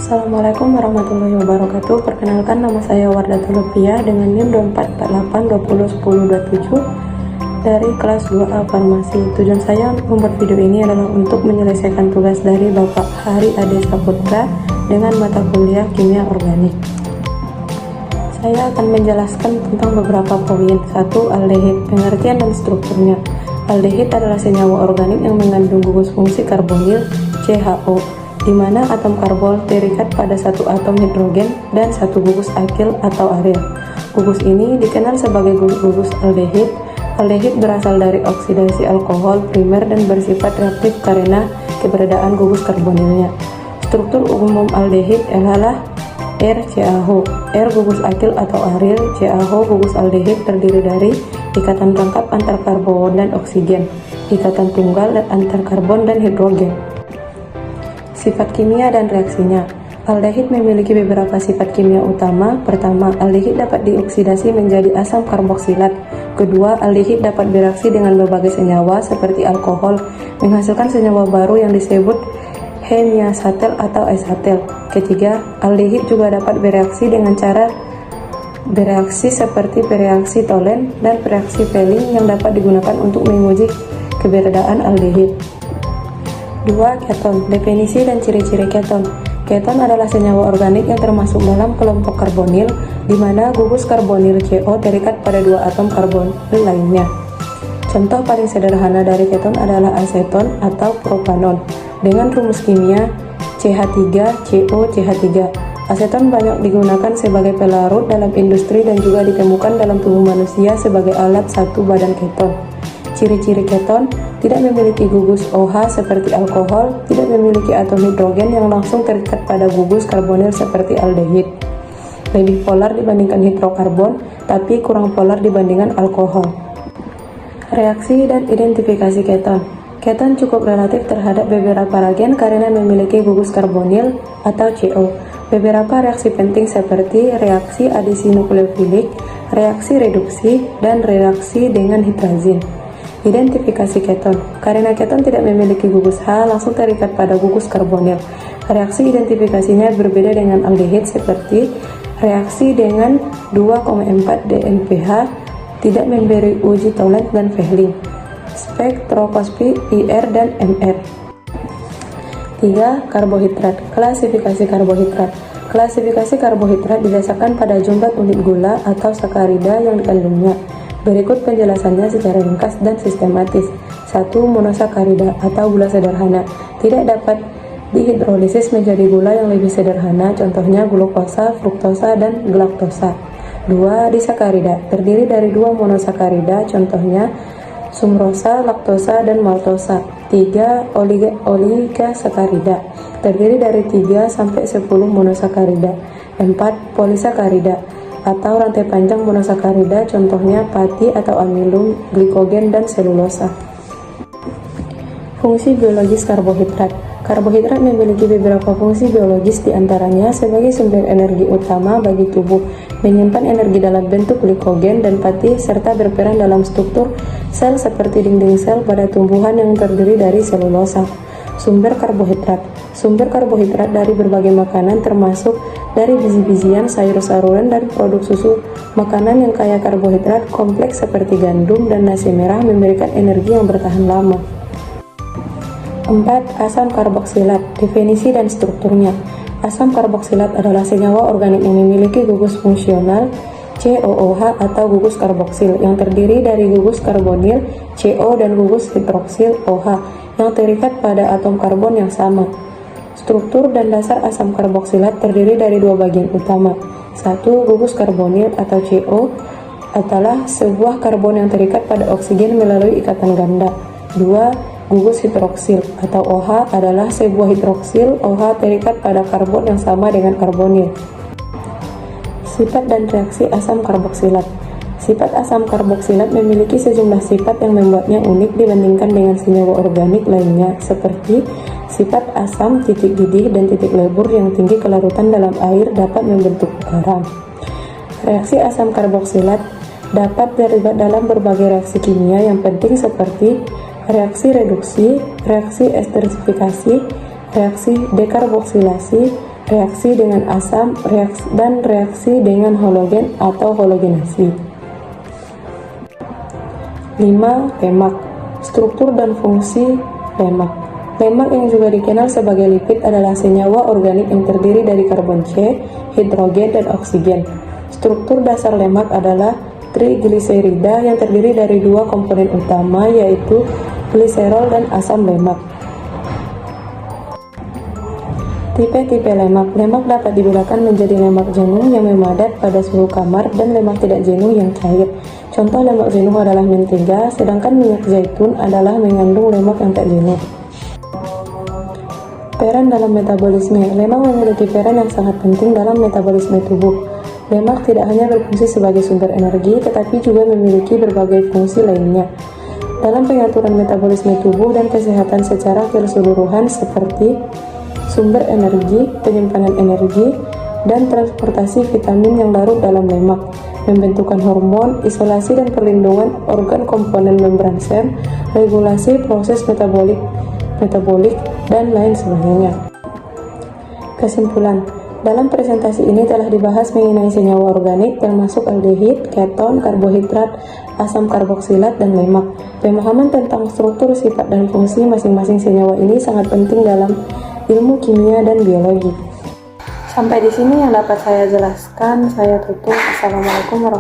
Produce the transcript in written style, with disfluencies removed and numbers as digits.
Assalamualaikum warahmatullahi wabarakatuh. Perkenalkan, nama saya Wardatul Lutfiah dengan NIM 2448201027 dari kelas 2A Farmasi. Tujuan saya membuat video ini adalah untuk menyelesaikan tugas dari Bapak Hari Ade Saputra dengan mata kuliah Kimia Organik. Saya akan menjelaskan tentang beberapa poin. 1. Aldehid, pengertian dan strukturnya. Aldehid adalah senyawa organik yang mengandung gugus fungsi karbonil CHO, di mana atom karbon terikat pada satu atom hidrogen dan satu gugus alkil atau aril. Gugus ini dikenal sebagai gugus aldehid. Aldehid berasal dari oksidasi alkohol primer dan bersifat reaktif karena keberadaan gugus karbonilnya. Struktur umum aldehid adalah RCAO. R gugus alkil atau aril, CAO gugus aldehid terdiri dari ikatan rangkap antar karbon dan oksigen, ikatan tunggal antar karbon dan hidrogen. Sifat kimia dan reaksinya. Aldehid memiliki beberapa sifat kimia utama. Pertama, aldehid dapat dioksidasi menjadi asam karboksilat. Kedua, aldehid dapat bereaksi dengan berbagai senyawa seperti alkohol, menghasilkan senyawa baru yang disebut hemiacetal atau acetal. Ketiga, aldehid juga dapat bereaksi dengan cara bereaksi seperti bereaksi Tolen dan bereaksi Fehling yang dapat digunakan untuk menguji keberadaan aldehid. 2. Keton. Definisi dan ciri-ciri keton. Keton adalah senyawa organik yang termasuk dalam kelompok karbonil, di mana gugus karbonil CO terikat pada dua atom karbonil lainnya. Contoh paling sederhana dari keton adalah aseton atau propanon dengan rumus kimia CH3COCH3. Aseton banyak digunakan sebagai pelarut dalam industri dan juga ditemukan dalam tubuh manusia sebagai alat satu badan keton. Ciri-ciri keton: tidak memiliki gugus OH seperti alkohol, tidak memiliki atom hidrogen yang langsung terikat pada gugus karbonil seperti aldehid, lebih polar dibandingkan hidrokarbon, tapi kurang polar dibandingkan alkohol. Reaksi dan identifikasi keton. Keton cukup relatif terhadap beberapa reagen karena memiliki gugus karbonil atau CO. Beberapa reaksi penting seperti reaksi adisi nukleofilik, reaksi reduksi, dan reaksi dengan hidrazin. Identifikasi keton. Karena keton tidak memiliki gugus H langsung terikat pada gugus karbonil, reaksi identifikasinya berbeda dengan aldehid seperti reaksi dengan 2,4 DNPH tidak memberi uji Tolen dan Fehling, spektroskopi IR dan MR. 3. Karbohidrat. Klasifikasi karbohidrat. Klasifikasi karbohidrat didasarkan pada jumlah unit gula atau sakarida yang dikandungnya. Berikut penjelasannya secara ringkas dan sistematis. 1. Monosakarida atau gula sederhana. Tidak dapat dihidrolisis menjadi gula yang lebih sederhana, contohnya glukosa, fruktosa, dan galaktosa. 2. Disakarida. Terdiri dari 2 monosakarida, contohnya sumrosa, laktosa, dan maltosa. 3. Oligosakarida. Terdiri dari 3 sampai 10 monosakarida. 4. Polisakarida atau rantai panjang monosakarida, contohnya pati atau amilum, glikogen, dan selulosa. Fungsi biologis karbohidrat. Karbohidrat memiliki beberapa fungsi biologis, diantaranya sebagai sumber energi utama bagi tubuh, menyimpan energi dalam bentuk glikogen dan pati, serta berperan dalam struktur sel seperti dinding sel pada tumbuhan yang terdiri dari selulosa. Sumber karbohidrat. Sumber karbohidrat dari berbagai makanan termasuk dari biji-bijian, sayur-sayuran, dan produk susu. Makanan yang kaya karbohidrat kompleks seperti gandum dan nasi merah memberikan energi yang bertahan lama. 4. Asam karboksilat. Definisi dan strukturnya. Asam karboksilat adalah senyawa organik yang memiliki gugus fungsional COOH atau gugus karboksil yang terdiri dari gugus karbonil CO dan gugus hidroksil OH yang terikat pada atom karbon yang sama. Struktur dan dasar asam karboksilat terdiri dari 2 bagian utama. 1. Gugus karbonil atau CO adalah sebuah karbon yang terikat pada oksigen melalui ikatan ganda. 2. Gugus hidroksil atau OH adalah sebuah hidroksil OH terikat pada karbon yang sama dengan karbonil. Sifat dan reaksi asam karboksilat. Sifat asam karboksilat memiliki sejumlah sifat yang membuatnya unik dibandingkan dengan senyawa organik lainnya, seperti sifat asam titik didih dan titik lebur yang tinggi kelarutan dalam air dapat membentuk garam. Reaksi asam karboksilat dapat terlibat dalam berbagai reaksi kimia yang penting seperti reaksi reduksi, reaksi esterifikasi, reaksi dekarboksilasi, reaksi dengan asam, dan reaksi dengan halogen atau halogenasi. 5. Lemak. Struktur dan fungsi lemak. Lemak yang juga dikenal sebagai lipid adalah senyawa organik yang terdiri dari karbon C, hidrogen, dan oksigen. Struktur dasar lemak adalah trigliserida yang terdiri dari dua komponen utama, yaitu gliserol dan asam lemak. Tipe-tipe lemak. Lemak dapat dibedakan menjadi lemak jenuh yang memadat pada suhu kamar dan lemak tidak jenuh yang cair. Contoh lemak jenuh adalah mentega, sedangkan minyak zaitun adalah mengandung lemak yang tak jenuh. Peran dalam metabolisme. Lemak memiliki peran yang sangat penting dalam metabolisme tubuh. Lemak tidak hanya berfungsi sebagai sumber energi, tetapi juga memiliki berbagai fungsi lainnya dalam pengaturan metabolisme tubuh dan kesehatan secara keseluruhan, seperti sumber energi, penyimpanan energi, dan transportasi vitamin yang larut dalam lemak, pembentukan hormon, isolasi dan perlindungan organ komponen membran sel, regulasi proses metabolik, dan lain sebagainya. Kesimpulan, dalam presentasi ini telah dibahas mengenai senyawa organik termasuk aldehid, keton, karbohidrat, asam karboksilat, dan lemak. Pemahaman tentang struktur, sifat, dan fungsi masing-masing senyawa ini sangat penting dalam ilmu kimia dan biologi. Sampai di sini yang dapat saya jelaskan. Saya tutup. Assalamualaikum warahmatullahi wabarakatuh.